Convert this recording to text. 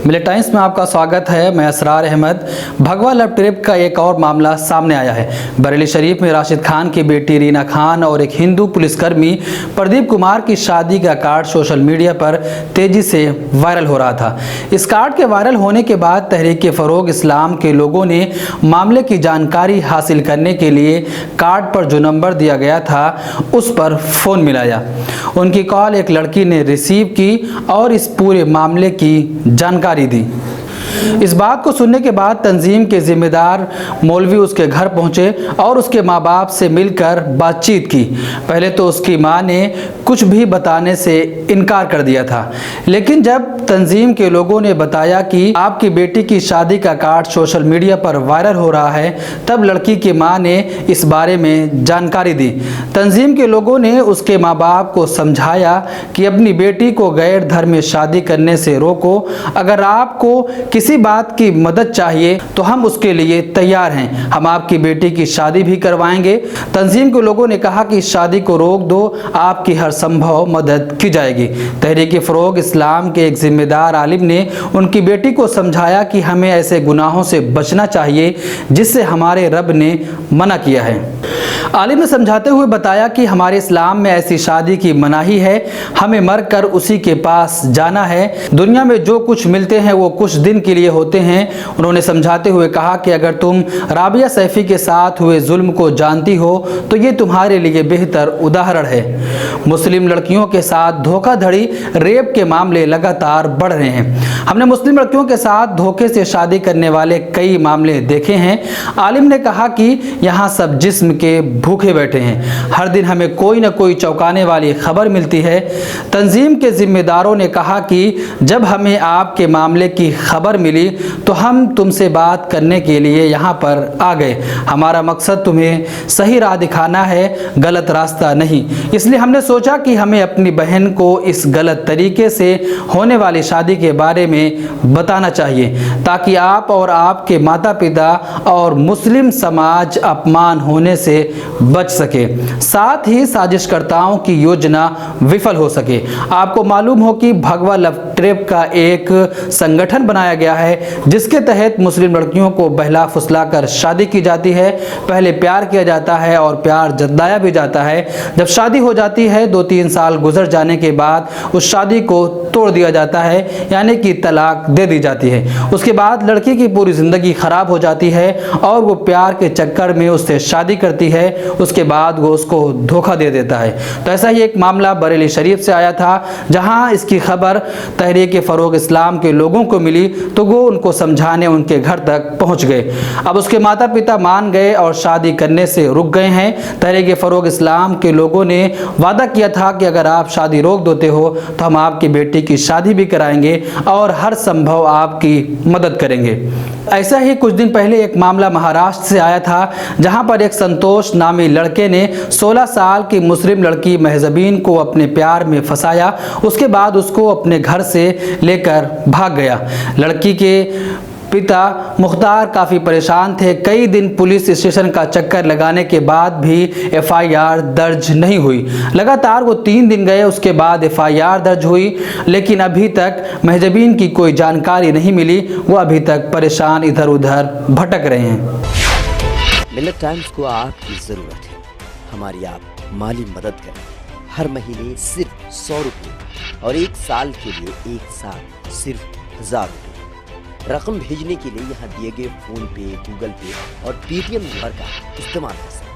मिले टाइम्स में आपका स्वागत है। मैं असरार अहमद। भगवा लव ट्रिप का एक और मामला सामने आया है। बरेली शरीफ में राशिद खान की बेटी रीना खान और एक हिंदू पुलिसकर्मी प्रदीप कुमार की शादी का कार्ड सोशल मीडिया पर तेजी से वायरल हो रहा था। इस कार्ड के वायरल होने के बाद तहरीक-ए-फरोग इस्लाम के लोगों ने मामले की जानकारी हासिल करने के लिए कार्ड पर जो नंबर दिया गया था उस पर फ़ोन मिलाया। उनकी कॉल एक लड़की ने रिसीव की और इस पूरे मामले की जानकारी दी। इस बात को सुनने के बाद तंजीम के जिम्मेदार मौलवी उसके घर पहुंचे और उसके माँ बाप से मिलकर बातचीत की। पहले तो उसकी माँ ने कुछ भी बताने से इनकार कर दिया था, लेकिन जब तंजीम के लोगों ने बताया कि आपकी बेटी की शादी का कार्ड सोशल मीडिया पर वायरल हो रहा है, तब लड़की की माँ ने इस बारे में जानकारी दी। तंजीम के लोगों ने उसके माँ बाप को समझाया कि अपनी बेटी को गैर धर्म में शादी करने से रोको। अगर आपको किसी बात की मदद चाहिए तो हम उसके लिए तैयार हैं। हम आपकी बेटी की शादी भी करवाएंगे। तंजीम के लोगों ने कहा कि शादी को रोक दो, आपकी हर संभव मदद की जाएगी। तहरीक-ए-फरोग इस्लाम के एक जिम्मेदार आलिम ने उनकी बेटी को समझाया कि हमें ऐसे गुनाहों से बचना चाहिए जिससे हमारे रब ने मना किया है। आलिम ने समझाते हुए बताया कि हमारे इस्लाम में ऐसी शादी की मनाही है। हमें मरकर उसी के पास जाना है। दुनिया में जो कुछ मिलते हैं वो कुछ दिन के लिए होते हैं। उन्होंने समझाते हुए कहा कि अगर तुम राबिया सैफी के साथ हुए जुल्म को जानती हो तो ये तुम्हारे लिए बेहतर उदाहरण है। मुस्लिम लड़कियों के साथ धोखाधड़ी, रेप के मामले लगातार बढ़ रहे हैं। हमने मुस्लिम लड़कियों के साथ धोखे से शादी करने वाले कई मामले देखे हैं। आलिम ने कहा कि यहाँ सब जिस्म के भूखे बैठे हैं। हर दिन हमें कोई न कोई चौंकाने वाली खबर मिलती है। तंजीम के जिम्मेदारों ने कहा कि जब हमें आपके मामले की खबर मिली तो हम तुमसे बात करने के लिए यहाँ पर आ गए। हमारा मकसद तुम्हें सही राह दिखाना है, गलत रास्ता नहीं। इसलिए हमने सोचा कि हमें अपनी बहन को इस गलत तरीके से होने वाली शादी के बारे में बताना चाहिए ताकि आप और आपके माता पिता और मुस्लिम समाज अपमान होने से बच सके, साथ ही साजिशकर्ताओं की योजना विफल हो सके। आपको मालूम हो कि भगवा लव ट्रिप का एक संगठन बनाया गया है जिसके तहत मुस्लिम लड़कियों को बहला फुसला कर शादी की जाती है। पहले प्यार किया जाता है और प्यार जताया भी जाता है। जब शादी हो जाती है 2-3 साल गुजर जाने के बाद उस शादी को तोड़ दिया जाता है, यानी कि तलाक दे दी जाती है। उसके बाद लड़की की पूरी ज़िंदगी ख़राब हो जाती है और वो प्यार के चक्कर में उससे शादी करती है। उसके बाद वो उसको धोखा दे देता है। तो ऐसा ही एक मामला बरेली शरीफ से आया था, जहां इसकी खबर तहरीक-ए-फरोग इस्लाम के लोगों को मिली तो वो उनको समझाने उनके घर तक पहुंच गए। अब उसके माता पिता मान गए और शादी करने से रुक गए हैं। तहरीक-ए-फरोग इस्लाम के लोगों ने वादा किया था कि अगर आप शादी रोक देते हो तो हम आपकी बेटी की शादी भी कराएंगे और हर संभव आपकी मदद करेंगे। ऐसा ही कुछ दिन पहले एक मामला महाराष्ट्र से आया था, जहां पर एक संतोष नामी लड़के ने 16 साल की मुस्लिम लड़की महजबीन को अपने प्यार में फंसाया। उसके बाद उसको अपने घर से लेकर भाग गया। लड़की के पिता मुख्तार काफ़ी परेशान थे। कई दिन पुलिस स्टेशन का चक्कर लगाने के बाद भी FIR दर्ज नहीं हुई। लगातार वो 3 दिन गए, उसके बाद FIR दर्ज हुई, लेकिन अभी तक महजबीन की कोई जानकारी नहीं मिली। वो अभी तक परेशान इधर उधर भटक रहे हैं। मिलत टाइम्स को आपकी ज़रूरत है। हमारी आप माली मदद करें। हर महीने सिर्फ 100 रुपये और 1 साल के लिए एक साथ सिर्फ 1000 रुपये। रकम भेजने के लिए यहाँ दिए गए फ़ोन पे, गूगल पे और पेटीएम नंबर का इस्तेमाल कर सकते हैं।